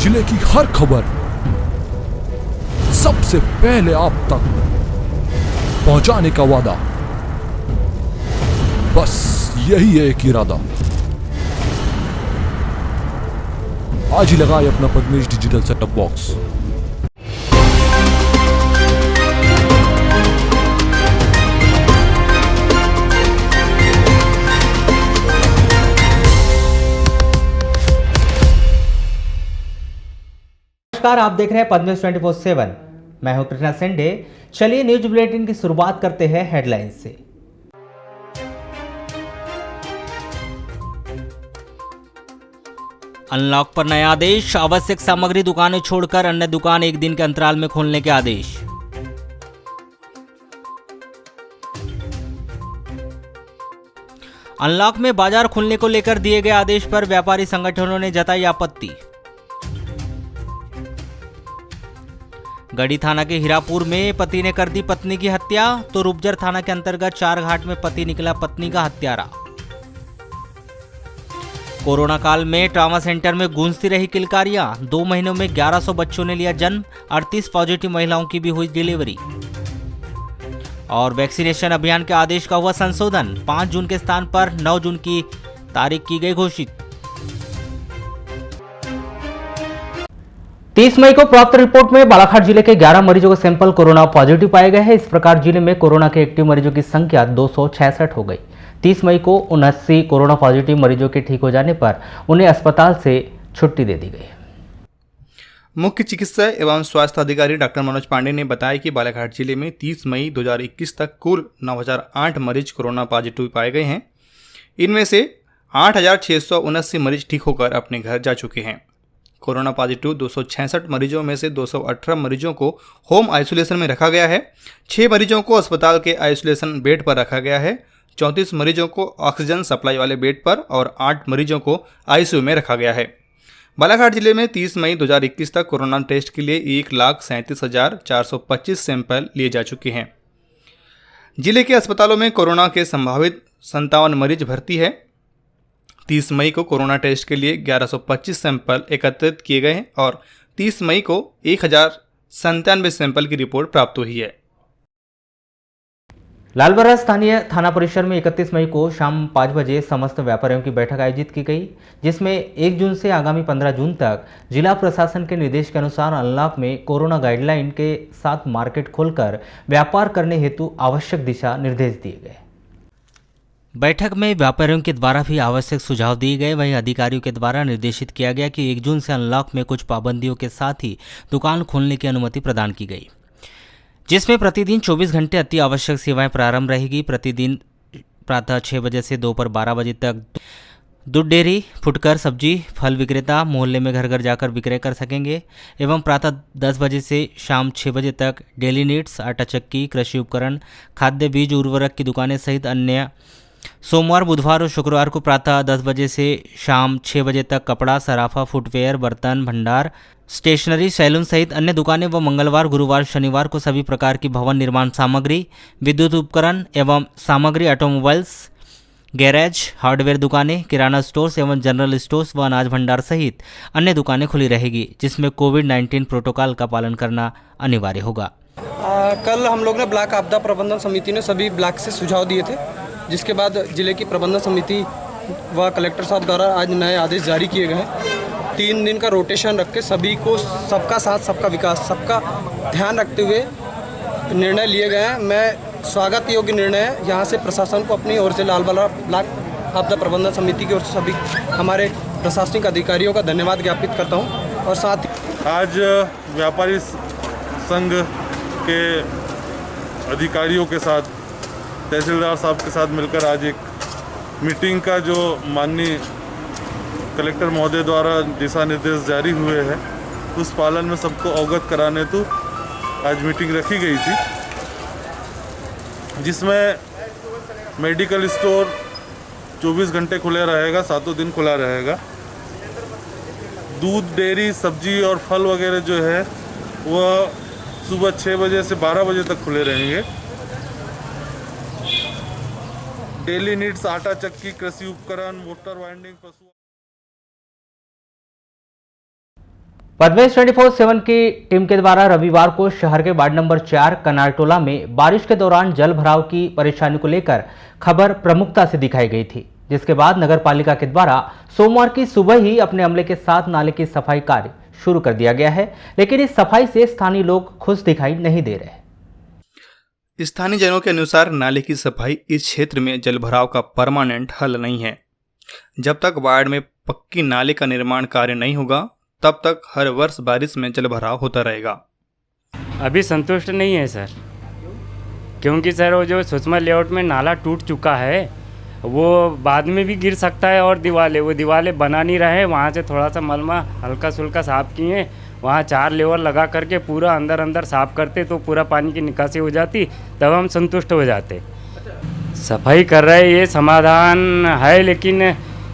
जिले की हर खबर सबसे पहले आप तक पहुंचाने का वादा, बस यही है एक इरादा। आज ही लगाए अपना पद्मेश डिजिटल सेटअप बॉक्स। नमस्कार, आप देख रहे हैं पद्मेश 24/7। मैं हूं कृष्णा सेंडे। चलिए न्यूज बुलेटिन की शुरुआत करते हैं हेडलाइंस से। अनलॉक पर नया आदेश, आवश्यक सामग्री दुकानें छोड़कर अन्य दुकान एक दिन के अंतराल में खोलने के आदेश। अनलॉक में बाजार खुलने को लेकर दिए गए आदेश पर व्यापारी संगठनों ने जताई आपत्ति। गढ़ी थाना के हीरापुर में पति ने कर दी पत्नी की हत्या, तो रूपजर थाना के अंतर्गत चारघाट में पति निकला पत्नी का हत्यारा। कोरोना काल में ट्रॉमा सेंटर में गूंजती रही किलकारियां, 2 महीनों में 1100 बच्चों ने लिया जन्म, 38 पॉजिटिव महिलाओं की भी हुई डिलीवरी। और वैक्सीनेशन अभियान के आदेश का हुआ संशोधन, 5 जून के स्थान पर 9 जून की तारीख की गई घोषित। 30 मई को प्राप्त रिपोर्ट में बालाघाट जिले के 11 मरीजों के सैंपल कोरोना पॉजिटिव पाए गए हैं। इस प्रकार जिले में कोरोना के एक्टिव मरीजों की संख्या 266 हो गई। 30 मई को 79 कोरोना पॉजिटिव मरीजों के ठीक हो जाने पर उन्हें अस्पताल से छुट्टी दे दी गई। मुख्य चिकित्सा एवं स्वास्थ्य अधिकारी डॉक्टर मनोज पांडे ने बताया कि बालाघाट जिले में 30 मई 2021 तक कुल 9008 मरीज कोरोना पॉजिटिव पाए गए हैं। इनमें से 8679 मरीज ठीक होकर अपने घर जा चुके हैं। कोरोना पॉजिटिव 266 मरीजों में से 218 मरीजों को होम आइसोलेशन में रखा गया है। 6 मरीजों को अस्पताल के आइसोलेशन बेड पर रखा गया है। 34 मरीजों को ऑक्सीजन सप्लाई वाले बेड पर और 8 मरीजों को आईसीयू में रखा गया है। बालाघाट जिले में 30 मई 2021 तक कोरोना टेस्ट के लिए 1,37,425 सैंपल लिए जा चुके हैं। जिले के अस्पतालों में कोरोना के संभावित 57 मरीज भर्ती है। 30 मई को कोरोना टेस्ट के लिए 1125 सैंपल एकत्रित किए गए हैं और 30 मई को 1097 सैंपल की रिपोर्ट प्राप्त हुई है। लालबर्रा स्थानीय थाना परिसर में 31 मई को शाम 5 बजे समस्त व्यापारियों की बैठक आयोजित की गई, जिसमें 1 जून से आगामी 15 जून तक जिला प्रशासन के निर्देश के अनुसार अनलॉक में कोरोना गाइडलाइन के साथ मार्केट खोलकर व्यापार करने हेतु आवश्यक दिशा निर्देश दिए गए। बैठक में व्यापारियों के द्वारा भी आवश्यक सुझाव दिए गए। वहीं अधिकारियों के द्वारा निर्देशित किया गया कि 1 जून से अनलॉक में कुछ पाबंदियों के साथ ही दुकान खोलने की अनुमति प्रदान की गई, जिसमें प्रतिदिन 24 घंटे अति आवश्यक सेवाएं प्रारंभ रहेगी। प्रतिदिन प्रातः 6 बजे से दोपहर 12 बजे तक दूध डेयरी, फुटकर, सब्जी, फल विक्रेता मोहल्ले में घर घर जाकर विक्रय कर सकेंगे एवं प्रातः 10 बजे से शाम 6 बजे तक डेली नीड्स, आटा चक्की, कृषि उपकरण, खाद्य बीज, उर्वरक की दुकानें सहित अन्य सोमवार, बुधवार और शुक्रवार को प्रातः 10 बजे से शाम 6 बजे तक कपड़ा, सराफा, फुटवेयर, बर्तन, भंडार, स्टेशनरी, सैलून सहित अन्य दुकानें व मंगलवार, गुरुवार, शनिवार को सभी प्रकार की भवन निर्माण सामग्री, विद्युत उपकरण एवं सामग्री, ऑटोमोबाइल्स, गैरेज, हार्डवेयर दुकानें, किराना स्टोर्स एवं जनरल स्टोर्स व अनाज भंडार सहित अन्य दुकानें खुली रहेगी, जिसमें कोविड-19 प्रोटोकॉल का पालन करना अनिवार्य होगा। कल हम लोग ने ब्लॉक आपदा प्रबंधन समिति ने सभी ब्लॉक से सुझाव दिए थे, जिसके बाद जिले की प्रबंधन समिति व कलेक्टर साहब द्वारा आज नए आदेश जारी किए गए हैं। 3 दिन का रोटेशन रख के सभी को सबका साथ सबका विकास, सबका ध्यान रखते हुए निर्णय लिए गए हैं। मैं स्वागत योग्य निर्णय है। यहाँ से प्रशासन को अपनी ओर से लालबर्रा ब्लॉक आपदा प्रबंधन समिति की ओर से सभी हमारे प्रशासनिक अधिकारियों का धन्यवाद ज्ञापित करता हूँ। और साथ ही आज व्यापारी संघ के अधिकारियों के साथ, तहसीलदार साहब के साथ मिलकर आज एक मीटिंग का जो माननीय कलेक्टर महोदय द्वारा दिशा निर्देश जारी हुए हैं, उस पालन में सबको अवगत कराने हेतु आज मीटिंग रखी गई थी, जिसमें मेडिकल स्टोर 24 घंटे खुला रहेगा, 7 दिन खुला रहेगा। दूध, डेयरी, सब्जी और फल वगैरह जो है वह सुबह 6 बजे से 12 बजे तक खुले रहेंगे। डेली नीड्स, आटा चक्की, कृषि उपकरण, मोटर वाइंडिंग, पशु। पद्मेश 24/7 की टीम के द्वारा रविवार को शहर के वार्ड नंबर 4 कनारटोला में बारिश के दौरान जल भराव की परेशानी को लेकर खबर प्रमुखता से दिखाई गई थी, जिसके बाद नगर पालिका के द्वारा सोमवार की सुबह ही अपने अमले के साथ नाले की सफाई कार्य शुरू कर दिया गया है। लेकिन इस सफाई से स्थानीय लोग खुश दिखाई नहीं दे रहे। स्थानीय जनों के अनुसार नाले की सफाई इस क्षेत्र में जलभराव का परमानेंट हल नहीं है। जब तक वार्ड में पक्की नाले का निर्माण कार्य नहीं होगा तब तक हर वर्ष बारिश में जलभराव होता रहेगा। अभी संतुष्ट नहीं है सर, क्योंकि सर वो जो सुषमा लेआउट में नाला टूट चुका है वो बाद में भी गिर सकता है, और वो दीवारें बना नहीं रहे। वहाँ से थोड़ा सा मलमा हल्का सुल्का साफ़ किए, वहाँ 4 लेवर लगा करके पूरा अंदर साफ़ करते तो पूरा पानी की निकासी हो जाती, तब हम संतुष्ट हो जाते। सफाई कर रहे ये समाधान है, लेकिन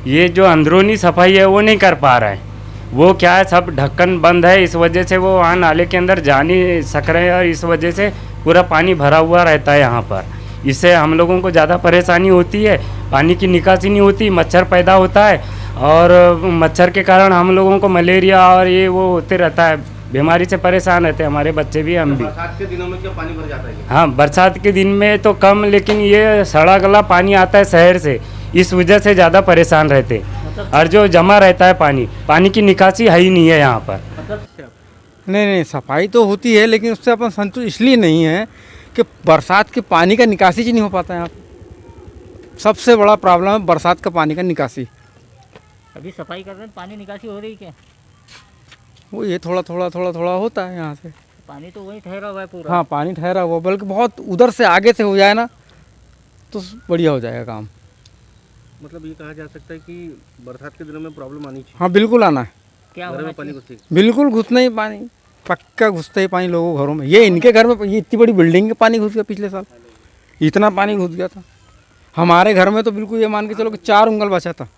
ये जो अंदरूनी सफाई है वो नहीं कर पा रहे हैं। वो क्या है, सब ढक्कन बंद है, इस वजह से वो वहाँ नाले के अंदर जा नहीं सक रहे हैं, और इस वजह से पूरा पानी भरा हुआ रहता है यहाँ पर। इससे हम लोगों को ज़्यादा परेशानी होती है, पानी की निकासी नहीं होती, मच्छर पैदा होता है, और मच्छर के कारण हम लोगों को मलेरिया और ये वो होते रहता है, बीमारी से परेशान रहते हैं हमारे बच्चे भी, हम भी। बरसात के दिनों में क्या पानी भर जाता है? हाँ, बरसात के दिन में तो कम, लेकिन ये सड़ा गला पानी आता है शहर से, इस वजह से ज़्यादा परेशान रहते हैं। और जो जमा रहता है पानी की निकासी है ही नहीं है यहाँ पर। नहीं, सफाई तो होती है, लेकिन उससे अपन संतुष्ट इसलिए नहीं है कि बरसात के पानी का निकासी ही नहीं हो पाता है यहाँ। सबसे बड़ा प्रॉब्लम है बरसात का पानी का निकासी। अभी सफाई कर रहे हैं, पानी निकासी हो रही क्या? वो ये थोड़ा होता है यहाँ से। पानी तो वही ठहरा हुआ है पूरा। हाँ, पानी ठहरा हुआ, बल्कि बहुत उधर से आगे से हो जाए ना तो बढ़िया हो जाएगा काम। मतलब ये कहा जा सकता है कि बरसात के दिनों में प्रॉब्लम आनी चाहिए। हाँ, बिल्कुल आना है। क्या घर होना में पानी चाहिए? घुसे? बिल्कुल घुसना ही पानी, पक्का घुसता ही पानी लोगों घरों में। ये इनके घर में, ये इतनी बड़ी बिल्डिंग में पानी घुस गया पिछले साल, इतना पानी घुस गया था। हमारे घर में तो बिल्कुल ये मान के चलो कि 4 उंगल बचा था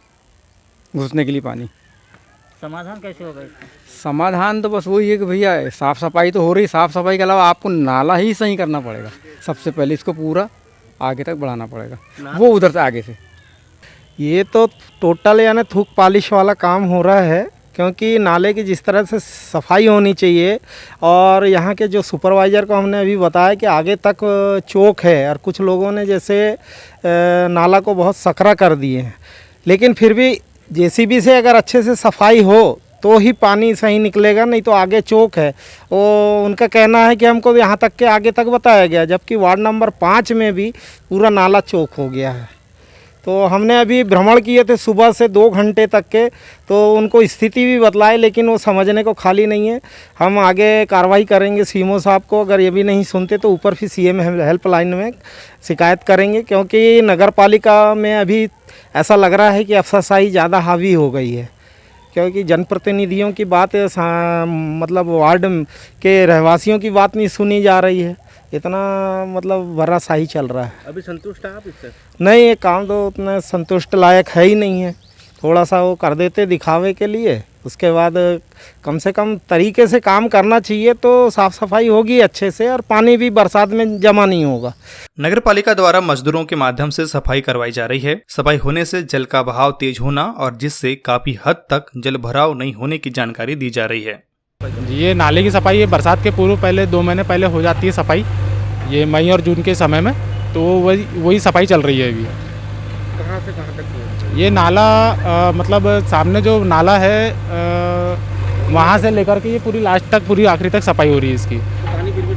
घुसने के लिए पानी। समाधान कैसे होगा इसका? समाधान तो बस वही है कि भैया साफ़ सफाई तो हो रही, साफ़ सफाई के अलावा आपको नाला ही सही करना पड़ेगा। सबसे पहले इसको पूरा आगे तक बढ़ाना पड़ेगा, वो उधर से आगे से। ये तो टोटल यानी थूक पॉलिश वाला काम हो रहा है, क्योंकि नाले की जिस तरह से सफाई होनी चाहिए, और यहाँ के जो सुपरवाइज़र को हमने अभी बताया कि आगे तक चौक है, और कुछ लोगों ने जैसे नाला को बहुत सकरा कर दिए हैं, लेकिन फिर भी जेसीबी से अगर अच्छे से सफाई हो तो ही पानी सही निकलेगा, नहीं तो आगे चौक है। वो उनका कहना है कि हमको यहाँ तक के आगे तक बताया गया, जबकि वार्ड नंबर 5 में भी पूरा नाला चौक हो गया है। तो हमने अभी भ्रमण किए थे सुबह से 2 घंटे तक के, तो उनको स्थिति भी बतलाई, लेकिन वो समझने को खाली नहीं है। हम आगे कार्रवाई करेंगे सीएमओ साहब को, अगर ये भी नहीं सुनते तो ऊपर फिर सीएम हेल्पलाइन में शिकायत करेंगे, क्योंकि नगर पालिका में अभी ऐसा लग रहा है कि अफसरशाही ज़्यादा हावी हो गई है, क्योंकि जनप्रतिनिधियों की बात मतलब वार्ड के रहवासियों की बात नहीं सुनी जा रही है। इतना मतलब भराशाही चल रहा है। अभी संतुष्ट है आप इससे? नहीं, ये काम तो उतना संतुष्ट लायक है ही नहीं है। थोड़ा सा वो कर देते दिखावे के लिए, उसके बाद कम से कम तरीके से काम करना चाहिए तो साफ़ सफाई होगी अच्छे से, और पानी भी बरसात में जमा नहीं होगा। नगर पालिका द्वारा मजदूरों के माध्यम से सफाई करवाई जा रही है। सफाई होने से जल का बहाव तेज होना और जिससे काफी हद तक जल भराव नहीं होने की जानकारी दी जा रही है। ये नाले की सफाई बरसात के पूर्व पहले 2 महीने पहले हो जाती है सफाई, ये मई और जून के समय में, तो वही सफाई चल रही है अभी। कहाँ से कहाँ तक? ये नाला मतलब सामने जो नाला है वहाँ से लेकर के ये पूरी लास्ट तक, पूरी आखिरी तक सफाई हो रही है इसकी। पानी फिर भी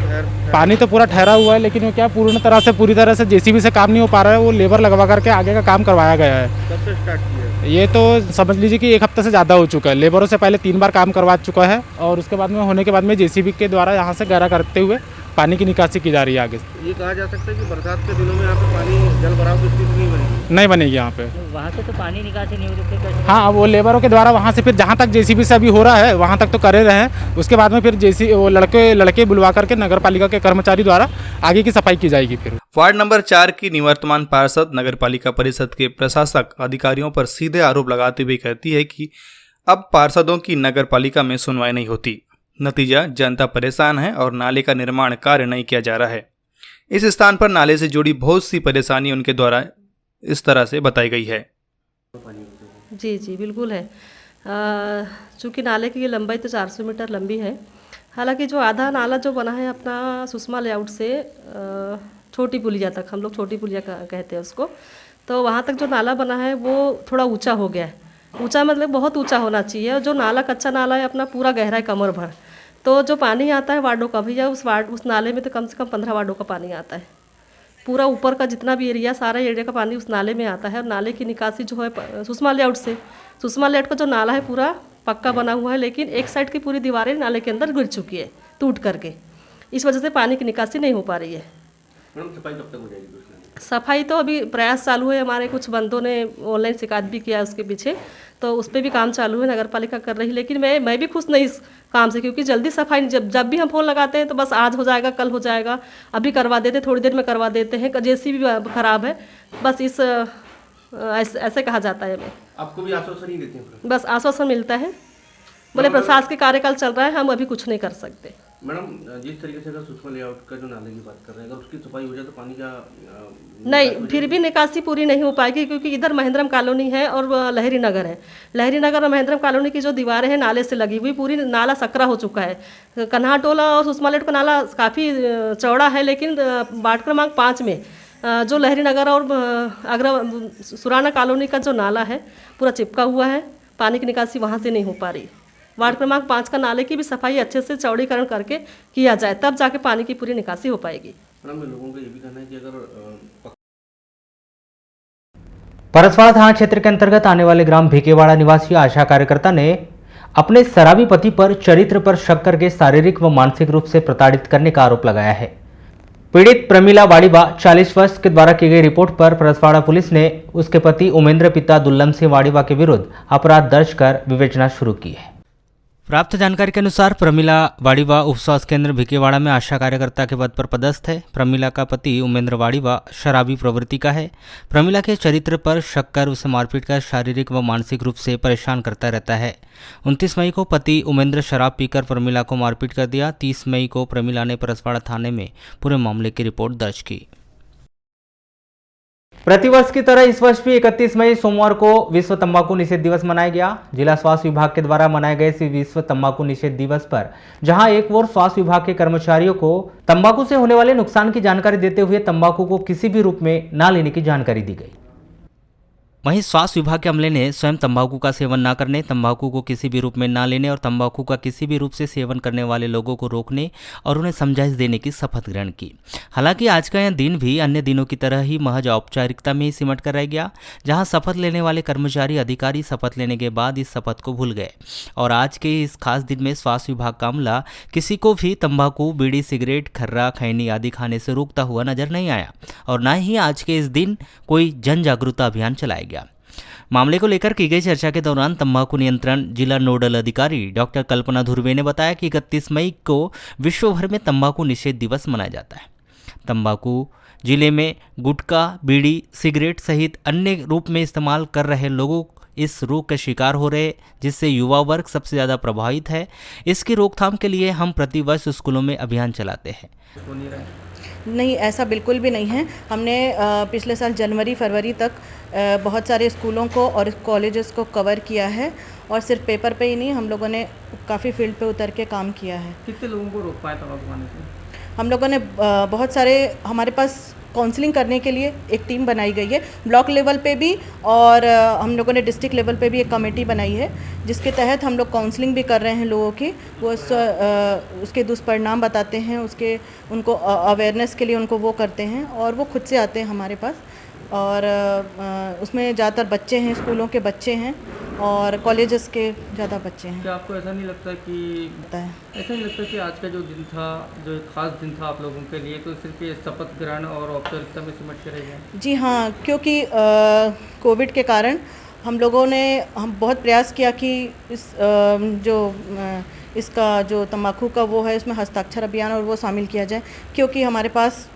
पानी तो पूरा ठहरा हुआ है, लेकिन वो क्या पूरी तरह से जेसीबी से काम नहीं हो पा रहा है। वो लेबर लगवा करके आगे का काम करवाया गया है। कब से स्टार्ट किया? ये तो समझ लीजिए कि 1 हफ्ते से ज़्यादा हो चुका है। लेबरों से पहले 3 बार काम करवा चुका है, और उसके बाद में होने के बाद में जेसीबी के द्वारा यहाँ से गहरा करते हुए पानी की निकासी की जा रही है आगे। ये कहा जा सकता है कि बरसात के दिनों में यहाँ पे पानी जल भराव की स्थिति नहीं बनेगी यहाँ पे। वहाँ से तो पानी निकासी नहीं हो रही कैसे? हाँ, वो लेबरों के द्वारा वहाँ से फिर जहाँ तक जेसीबी से अभी हो रहा है वहाँ तक तो करे रहे हैं, उसके बाद में फिर वो लड़के बुलवा करके नगर पालिका के कर्मचारी द्वारा आगे की सफाई की जाएगी। फिर वार्ड नंबर 4 की निवर्तमान पार्षद नगर पालिका परिषद के प्रशासक अधिकारियों पर सीधे आरोप लगाते हुए कहती है कि अब पार्षदों की नगर पालिका में सुनवाई नहीं होती। नतीजा, जनता परेशान है और नाले का निर्माण कार्य नहीं किया जा रहा है। इस स्थान पर नाले से जुड़ी बहुत सी परेशानी उनके द्वारा इस तरह से बताई गई है। जी बिल्कुल है। चूँकि नाले की ये लंबाई तो 400 मीटर लंबी है। हालांकि जो आधा नाला जो बना है अपना सुषमा लेआउट से छोटी पुलिया तक, हम लोग छोटी पुलिया कहते हैं उसको, तो वहाँ तक जो नाला बना है वो थोड़ा ऊंचा हो गया है। ऊंचा मतलब बहुत ऊंचा होना चाहिए। और जो नाला कच्चा नाला है अपना पूरा गहरा है कमर भर, तो जो पानी आता है वार्डों का भी, उस नाले में तो कम से कम 15 वार्डों का पानी आता है। पूरा ऊपर का जितना भी एरिया, सारा एरिया का पानी उस नाले में आता है। और नाले की निकासी जो है सुषमा लेआउट से, सुषमा लेआउट का जो नाला है पूरा पक्का बना हुआ है, लेकिन एक साइड की पूरी दीवारें नाले के अंदर गिर चुकी है टूट करके। इस वजह से पानी की निकासी नहीं हो पा रही है। मैडम सफाई कब तक हो जाएगी? सफाई तो अभी प्रयास चालू है, हमारे कुछ बंदों ने ऑनलाइन शिकायत भी किया उसके पीछे, तो उस पर भी काम चालू है, नगर पालिका कर रही है। लेकिन मैं भी खुश नहीं इस काम से, क्योंकि जल्दी सफाई जब भी हम फ़ोन लगाते हैं तो बस आज हो जाएगा, कल हो जाएगा, अभी करवा देते, थोड़ी देर में करवा देते हैं, जेसीबी भी ख़राब है, बस ऐसे कहा जाता है हमें। आपको भी आश्वासन नहीं देते हैं? बस आश्वासन मिलता है, बोले प्रशासनिक कार्यकाल चल रहा है, हम अभी कुछ नहीं कर सकते। मैडम जिस तरीके से अगर सुषमा लेआउट का जो नाले की बात कर रहे हैं, अगर उसकी सफाई हो जाए तो पानी का नहीं, फिर भी निकासी पूरी नहीं हो पाएगी, क्योंकि इधर महेंद्रम कॉलोनी है और लहरी नगर है। लहरी नगर और महेंद्रम कॉलोनी की जो दीवारें हैं नाले से लगी हुई, पूरी नाला सकरा हो चुका है। कन्हा टोला और सुषमा लेआउट का नाला काफ़ी चौड़ा है, लेकिन वार्ड क्रमांक 5 में जो लहरी नगर और आगरा सुराना कॉलोनी का जो नाला है पूरा चिपका हुआ है, पानी की निकासी वहाँ से नहीं हो पा रही। वार्ड क्रमांक 5 का नाले की भी सफाई अच्छे से चौड़ीकरण करके किया जाए, तब जाके पानी की पूरी निकासी हो पाएगी। मैडम लोगों का ये भी कहना है कि अगर परसवाड़ा थाना क्षेत्र के अंतर्गत आने वाले ग्राम भिकेवाड़ा निवासी आशा कार्यकर्ता ने अपने शराबी पति पर चरित्र पर शक करके शारीरिक व मानसिक रूप से प्रताड़ित करने का आरोप लगाया है। पीड़ित प्रमिला वाड़ीवा 40 वर्ष के द्वारा की गई रिपोर्ट पर परसवाड़ा पुलिस ने उसके पति उमेंद्र पिता दुल्लम सिंह वाड़ीवा के विरुद्ध अपराध दर्ज कर विवेचना शुरू की है। प्राप्त जानकारी के अनुसार प्रमिला वाड़ीवा उप स्वास्थ्य केंद्र भिकेवाड़ा में आशा कार्यकर्ता के पद पर पदस्थ है। प्रमिला का पति उमेंद्र वाड़ीवा शराबी प्रवृत्ति का है। प्रमिला के चरित्र पर शक कर उसे मारपीट कर शारीरिक व मानसिक रूप से परेशान करता रहता है। 29 मई को पति उमेंद्र शराब पीकर प्रमिला को मारपीट कर दिया। 30 मई को प्रमिला ने परसवाड़ा थाने में पूरे मामले की रिपोर्ट दर्ज की। प्रतिवर्ष की तरह इस वर्ष भी 31 मई सोमवार को विश्व तंबाकू निषेध दिवस मनाया गया। जिला स्वास्थ्य विभाग के द्वारा मनाए गए इस विश्व तंबाकू निषेध दिवस पर जहां एक ओर स्वास्थ्य विभाग के कर्मचारियों को तंबाकू से होने वाले नुकसान की जानकारी देते हुए तंबाकू को किसी भी रूप में न लेने की जानकारी दी गई, वहीं स्वास्थ्य विभाग के अमले ने स्वयं तंबाकू का सेवन न करने, तंबाकू को किसी भी रूप में न लेने और तंबाकू का किसी भी रूप से सेवन करने वाले लोगों को रोकने और उन्हें समझाइश देने की शपथ ग्रहण की। हालांकि आज का यह दिन भी अन्य दिनों की तरह ही महज औपचारिकता में ही सिमट कर रह गया, जहां शपथ लेने वाले कर्मचारी अधिकारी शपथ लेने के बाद इस शपथ को भूल गए और आज के इस खास दिन में स्वास्थ्य विभाग का अमला किसी को भी तंबाकू, बीड़ी, सिगरेट, खर्रा, खैनी आदि खाने से रोकता हुआ नजर नहीं आया और न ही आज के इस दिन कोई जन जागरूकता अभियान चलाया गया। मामले को लेकर की गई चर्चा के दौरान तंबाकू नियंत्रण जिला नोडल अधिकारी डॉक्टर कल्पना धुर्वे ने बताया कि 31 मई को विश्व भर में तंबाकू निषेध दिवस मनाया जाता है। तंबाकू जिले में गुटखा, बीड़ी, सिगरेट सहित अन्य रूप में इस्तेमाल कर रहे लोगों इस रोग का शिकार हो रहे, जिससे युवा वर्ग सबसे ज़्यादा प्रभावित है। इसकी रोकथाम के लिए हम प्रतिवर्ष स्कूलों में अभियान चलाते हैं। नहीं, ऐसा बिल्कुल भी नहीं है। हमने पिछले साल जनवरी फरवरी तक बहुत सारे स्कूलों को और कॉलेजेस को कवर किया है और सिर्फ पेपर पे ही नहीं, हम लोगों ने काफ़ी फील्ड पे उतर के काम किया है। कितने लोगों को रोक पाए तंबाकू खाने से? हम लोगों ने बहुत सारे, हमारे पास काउंसलिंग करने के लिए एक टीम बनाई गई है ब्लॉक लेवल पे भी, और हम लोगों ने डिस्ट्रिक्ट लेवल पे भी एक कमेटी बनाई है जिसके तहत हम लोग काउंसलिंग भी कर रहे हैं लोगों की। वो उसके दुष्परिणाम बताते हैं, उनको अवेयरनेस के लिए उनको वो करते हैं और वो खुद से आते हैं हमारे पास। और उसमें ज़्यादातर बच्चे हैं, स्कूलों के बच्चे हैं और कॉलेजेस के ज़्यादा बच्चे हैं। क्या आपको ऐसा नहीं लगता कि आज का जो दिन था, जो एक खास दिन था आप लोगों के लिए, तो सिर्फ ये शपथ ग्रहण और औपचारिकता में सिमट के रह गया? जी हाँ, क्योंकि कोविड के कारण हम बहुत प्रयास किया कि इसका जो तंबाकू का वो है, इसमें हस्ताक्षर अभियान और वो शामिल किया जाए, क्योंकि हमारे पास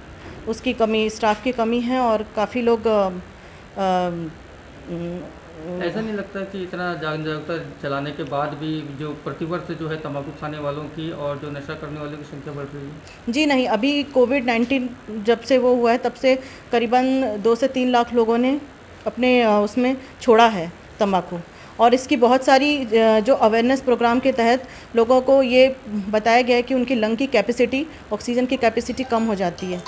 उसकी कमी, स्टाफ की कमी है और काफ़ी लोग ऐसा नहीं लगता कि इतना जागरूकता चलाने के बाद भी जो प्रतिवर्ष जो है तंबाकू खाने वालों की और जो नशा करने वालों की संख्या बढ़ रही है? जी नहीं, अभी कोविड-19 जब से वो हुआ है तब से करीबन 2 से 3 लाख लोगों ने अपने उसमें छोड़ा है तंबाकू, और इसकी बहुत सारी जो अवेयरनेस प्रोग्राम के तहत लोगों को ये बताया गया है कि उनकी लंग की कैपेसिटी, ऑक्सीजन की कैपेसिटी कम हो जाती है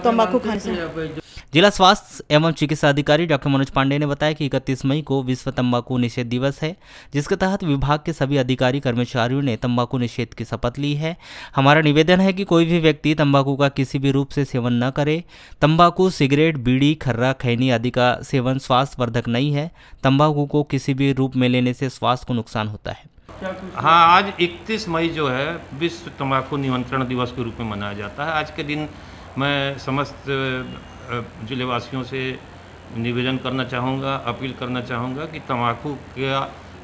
तंबाकू खाने से। जिला स्वास्थ्य एवं चिकित्सा अधिकारी डॉक्टर मनोज पांडे ने बताया कि 31 मई को विश्व तंबाकू निषेध दिवस है, जिसके तहत विभाग के सभी अधिकारी कर्मचारियों ने तंबाकू निषेध की शपथ ली है। हमारा निवेदन है कि कोई भी व्यक्ति तंबाकू का किसी भी रूप से सेवन न करे। तंबाकू, सिगरेट, बीड़ी, खर्रा, खैनी आदि का सेवन स्वास्थ्यवर्धक नहीं है। तंबाकू को किसी भी रूप में लेने से स्वास्थ्य को नुकसान होता है। हाँ, आज 31 मई जो है विश्व तंबाकू नियंत्रण दिवस के रूप में मनाया जाता है। आज के दिन मैं समस्त जिलेवासियों से निवेदन करना चाहूँगा, अपील करना चाहूँगा कि तंबाकू का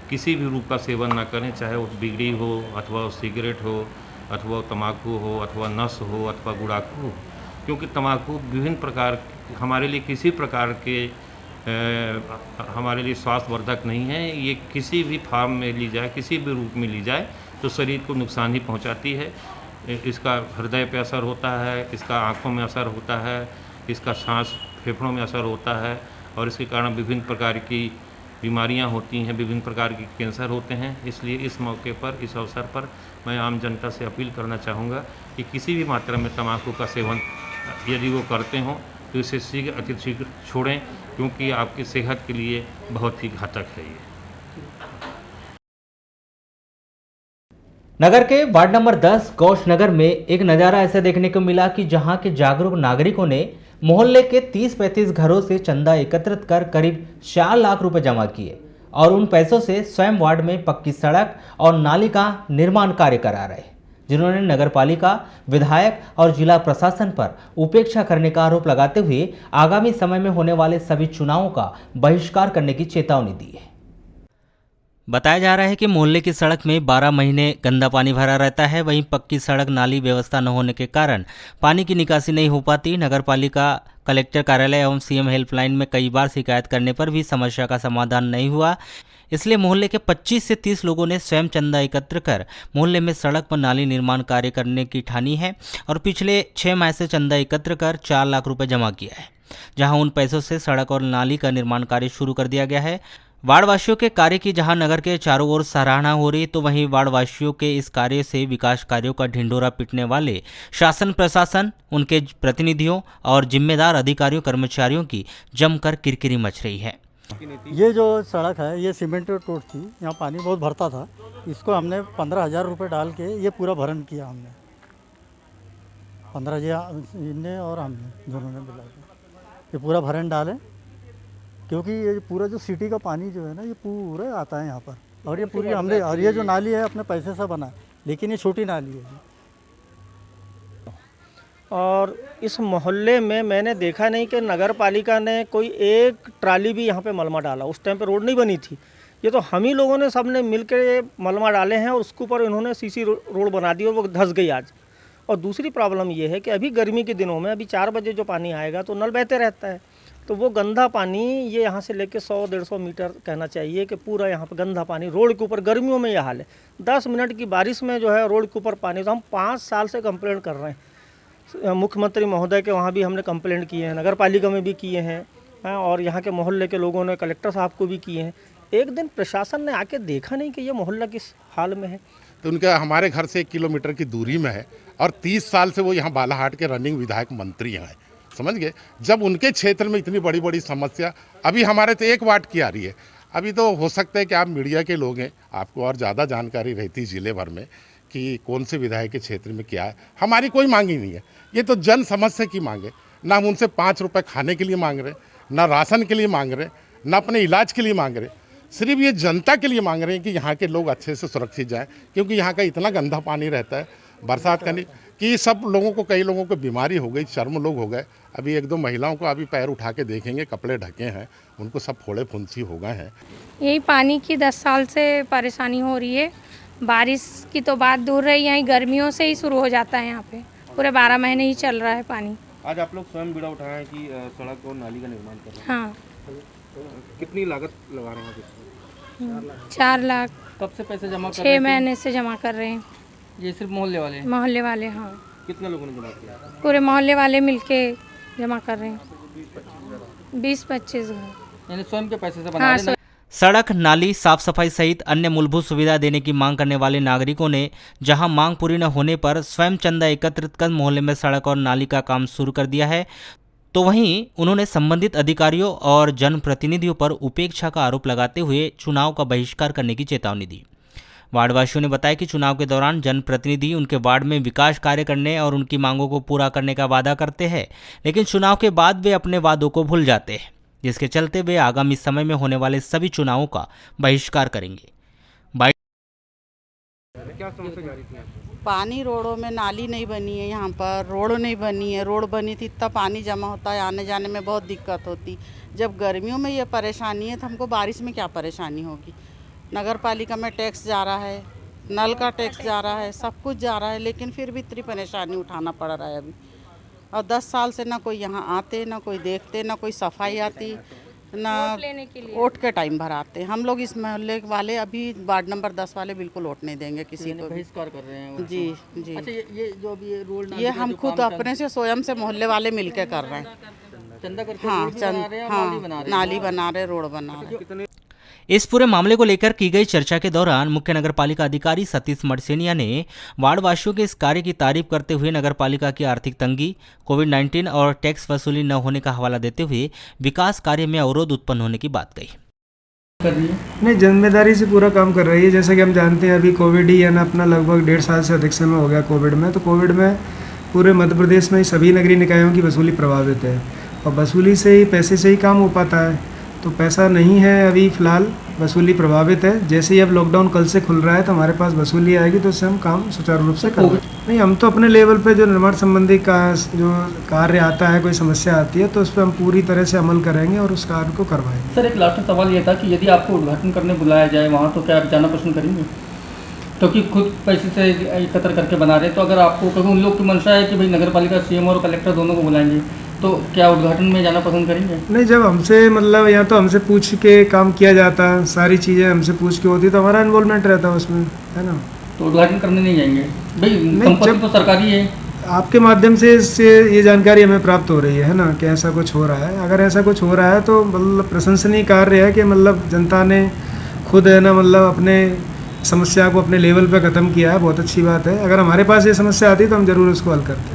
किसी भी रूप का सेवन ना करें, चाहे वो बीड़ी हो अथवा सिगरेट हो अथवा तंबाकू हो अथवा नस हो अथवा गुड़ाकू हो, क्योंकि तंबाकू विभिन्न प्रकार हमारे लिए किसी प्रकार के हमारे लिए स्वास्थ्यवर्धक नहीं है। ये किसी भी फॉर्म में ली जाए, किसी भी रूप में ली जाए तो शरीर को नुकसान ही पहुँचाती है। इसका हृदय पे असर होता है, इसका आँखों में असर होता है, इसका सांस फेफड़ों में असर होता है और इसके कारण विभिन्न प्रकार की बीमारियां होती हैं, विभिन्न प्रकार के कैंसर होते हैं। इसलिए इस मौके पर, इस अवसर पर मैं आम जनता से अपील करना चाहूँगा कि किसी भी मात्रा में तंबाकू का सेवन यदि वो करते हों तो इसे शीघ्र अतिशीघ्र छोड़ें, क्योंकि आपकी सेहत के लिए बहुत ही घातक है ये। नगर के वार्ड नंबर 10 गौश नगर में एक नज़ारा ऐसा देखने को मिला कि जहां के जागरूक नागरिकों ने मोहल्ले के 30-35 घरों से चंदा एकत्रित कर करीब 4 लाख रुपए जमा किए और उन पैसों से स्वयं वार्ड में पक्की सड़क और नाली का निर्माण कार्य करा रहे, जिन्होंने नगरपालिका, विधायक और जिला प्रशासन पर उपेक्षा करने का आरोप लगाते हुए आगामी समय में होने वाले सभी चुनावों का बहिष्कार करने की चेतावनी दी है। बताया जा रहा है कि मोहल्ले की सड़क में 12 महीने गंदा पानी भरा रहता है। वहीं पक्की सड़क नाली व्यवस्था न होने के कारण पानी की निकासी नहीं हो पाती। नगरपालिका, कलेक्टर कार्यालय एवं सीएम हेल्पलाइन में कई बार शिकायत करने पर भी समस्या का समाधान नहीं हुआ। इसलिए मोहल्ले के 25 से 30 लोगों ने स्वयं चंदा एकत्र कर मोहल्ले में सड़क व नाली निर्माण कार्य करने की ठानी है और पिछले 6 माह से चंदा एकत्र कर 4 लाख रुपए जमा किया है, जहां उन पैसों से सड़क और नाली का निर्माण कार्य शुरू कर दिया गया है। वार्डवासियों के कार्य की जहां नगर के चारों ओर सराहना हो रही, तो वहीं वार्डवासियों के इस कार्य से विकास कार्यों का ढिंढोरा पीटने वाले शासन प्रशासन, उनके प्रतिनिधियों और जिम्मेदार अधिकारियों कर्मचारियों की जमकर किरकिरी मच रही है। ये जो सड़क है ये सीमेंट रोड थी, यहाँ पानी बहुत भरता था। इसको हमने 15,000 रुपये डाल के ये पूरा भरण किया। हमने 15,000 इनने और हमने दोनों ने मिला के ये पूरा भरण डाले, क्योंकि ये पूरा जो सिटी का पानी जो है ना ये पूरा आता है यहाँ पर। और ये पूरी हमने, और ये जो नाली है अपने पैसे से बना है, लेकिन ये छोटी नाली है। और इस मोहल्ले में मैंने देखा नहीं कि नगर पालिका ने कोई एक ट्राली भी यहाँ पे मलमा डाला। उस टाइम पे रोड नहीं बनी थी। ये तो हम ही लोगों ने सबने मिलकर मलमा डाले हैं और उसके ऊपर इन्होंने सीसी रोड बना दी और वो धंस गई आज। और दूसरी प्रॉब्लम ये है कि अभी गर्मी के दिनों में अभी 4 बजे जो पानी आएगा तो नल बहते रहता है, तो वो गंदा पानी ये यहाँ से लेके 100-150 मीटर कहना चाहिए कि पूरा यहाँ पर गंदा पानी रोड के ऊपर। गर्मियों में यह हाल है, 10 मिनट की बारिश में जो है रोड के ऊपर पानी। तो हम 5 साल से कंप्लेंट कर रहे हैं मुख्यमंत्री महोदय के, वहाँ भी हमने कंप्लेंट किए हैं, नगर पालिका में भी किए हैं और यहाँ के मोहल्ले के लोगों ने कलेक्टर साहब को भी किए हैं। एक दिन प्रशासन ने आके देखा नहीं कि ये मोहल्ला किस हाल में है। तो उनका हमारे घर से 1 किलोमीटर की दूरी में है और 30 साल से वो यहाँ बालाहाट के रनिंग विधायक मंत्री हैं, समझ गए। जब उनके क्षेत्र में इतनी बड़ी बड़ी समस्या अभी हमारे तो 1 वार्ड की आ रही है। अभी तो हो सकता है कि आप मीडिया के लोग हैं, आपको और ज़्यादा जानकारी रहती ज़िले भर में कि कौन से विधायक के क्षेत्र में क्या है। हमारी कोई मांग ही नहीं है, ये तो जन समस्या की मांग है। ना हम उनसे 5 रुपये खाने के लिए मांग रहे, ना राशन के लिए मांग रहे, ना अपने इलाज के लिए मांग रहे। सिर्फ ये जनता के लिए मांग रहे हैं कि यहाँ के लोग अच्छे से सुरक्षित जाएँ, क्योंकि यहाँ का इतना गंदा पानी रहता है बरसात का नहीं कि सब लोगों को, कई लोगों को बीमारी हो गई, चर्म रोग हो गए। अभी 1-2 महिलाओं को अभी पैर उठा के देखेंगे, कपड़े ढके हैं, उनको सब फोड़े फुंसी हो गए हैं। यही पानी की 10 साल से परेशानी हो रही है। बारिश की तो बात दूर रही, यहीं गर्मियों से ही शुरू हो जाता है। यहाँ पे पूरे 12 महीने ही चल रहा है पानी। आज आप लोग स्वयं बीड़ा उठाए हैं कि सड़क और नाली का निर्माण कर रहे हैं। हाँ। कितनी लागत लगा रहे हैं? 4 लाख। कब से पैसे जमा कर 6 महीने से जमा कर रहे हैं। ये सिर्फ मोहल्ले वाले? मोहल्ले वाले, हाँ। कितने लोगों ने जमा किया? पूरे मोहल्ले वाले मिलके जमा कर रहे हैं। 20-25 घर। यानी स्वयं के पैसे से बना रहे हैं। सड़क, नाली, साफ सफाई सहित अन्य मूलभूत सुविधा देने की मांग करने वाले नागरिकों ने जहां मांग पूरी न होने पर स्वयं चंदा एकत्रित कर मोहल्ले में सड़क और नाली का काम शुरू कर दिया है, तो वहीं उन्होंने संबंधित अधिकारियों और जनप्रतिनिधियों पर उपेक्षा का आरोप लगाते हुए चुनाव का बहिष्कार करने की चेतावनी दी। वार्डवासियों ने बताया कि चुनाव के दौरान जनप्रतिनिधि उनके वार्ड में विकास कार्य करने और उनकी मांगों को पूरा करने का वादा करते हैं, लेकिन चुनाव के बाद वे अपने वादों को भूल जाते हैं, जिसके चलते वे आगामी समय में होने वाले सभी चुनावों का बहिष्कार करेंगे। पानी रोडों में, नाली नहीं बनी है, यहाँ पर रोड नहीं बनी है। रोड बनी थी इतना पानी जमा होता है, आने जाने में बहुत दिक्कत होती। जब गर्मियों में ये परेशानी है तो हमको बारिश में क्या परेशानी होगी। नगर पालिका में टैक्स जा रहा है, नल का टैक्स जा रहा है, सब कुछ जा रहा है, लेकिन फिर भी इतनी परेशानी उठाना पड़ रहा है अभी। और 10 साल से ना कोई यहाँ आते, ना कोई देखते, ना कोई सफाई आती, ना वोट के टाइम भर आते। हम लोग इस मोहल्ले वाले अभी वार्ड नंबर 10 वाले बिल्कुल वोट नहीं देंगे किसी को। बहिष्कार कर रहे हैं। जी जी। अच्छा, ये जो अभी ये रोड ये हम खुद अपने से स्वयं से मोहल्ले वाले मिलके कर रहे हैं। चंदा करके हाँ, रोड भी बना रहे हैं और नाली बना रहे हैं। नाली बना रहे, रोड बना रहे। इस पूरे मामले को लेकर की गई चर्चा के दौरान मुख्य नगरपालिका अधिकारी सतीश मडसेनिया ने वार्डवासियों के इस कार्य की तारीफ करते हुए नगरपालिका की आर्थिक तंगी, कोविड-19 और टैक्स वसूली न होने का हवाला देते हुए विकास कार्य में अवरोध उत्पन्न होने की बात कही। नहीं, जिम्मेदारी से पूरा काम कर रही है। जैसे कि हम जानते हैं अभी कोविड ही है ना, अपना लगभग 1.5 साल से अधिक समय हो गया कोविड में। तो कोविड में पूरे मध्य प्रदेश में सभी नगरीय निकायों की वसूली प्रभावित है और वसूली से ही, पैसे से ही काम हो पाता है। तो पैसा नहीं है अभी फ़िलहाल, वसूली प्रभावित है। जैसे ही अब लॉकडाउन कल से खुल रहा है तो हमारे पास वसूली आएगी तो उससे हम काम सुचारू रूप से करेंगे। नहीं, हम तो अपने लेवल पे जो निर्माण संबंधी का जो कार्य आता है, कोई समस्या आती है तो उस पर हम पूरी तरह से अमल करेंगे और उस कार्य को करवाएंगे। सर, एक लास्ट सवाल ये था कि यदि आपको उद्घाटन करने बुलाया जाए वहाँ, तो क्या आप जाना पसंद करेंगे? क्योंकि खुद पैसे से एकत्र करके बना रहे, तो अगर आपको, क्योंकि उन लोग की मंशा है कि भाई नगरपालिका सीएम और कलेक्टर दोनों को बुलाएंगे, तो क्या उद्घाटन में जाना पसंद करेंगे? नहीं, जब हमसे मतलब यहाँ तो हमसे पूछ के काम किया जाता है, सारी चीज़ें हमसे पूछ के होती तो हमारा इन्वॉल्वमेंट रहता है उसमें, है ना। तो उद्घाटन करने नहीं जाएंगे भाई? संपत्ति तो सरकारी है। आपके माध्यम से इससे ये जानकारी हमें प्राप्त हो रही है ना कि ऐसा कुछ हो रहा है। अगर ऐसा कुछ हो रहा है तो मतलब प्रशंसनीय कार्य है कि मतलब जनता ने खुद है ना, मतलब अपने समस्या को अपने लेवल पे ख़त्म किया है। बहुत अच्छी बात है। अगर हमारे पास ये समस्या आती तो हम ज़रूर उसको हल करते हैं।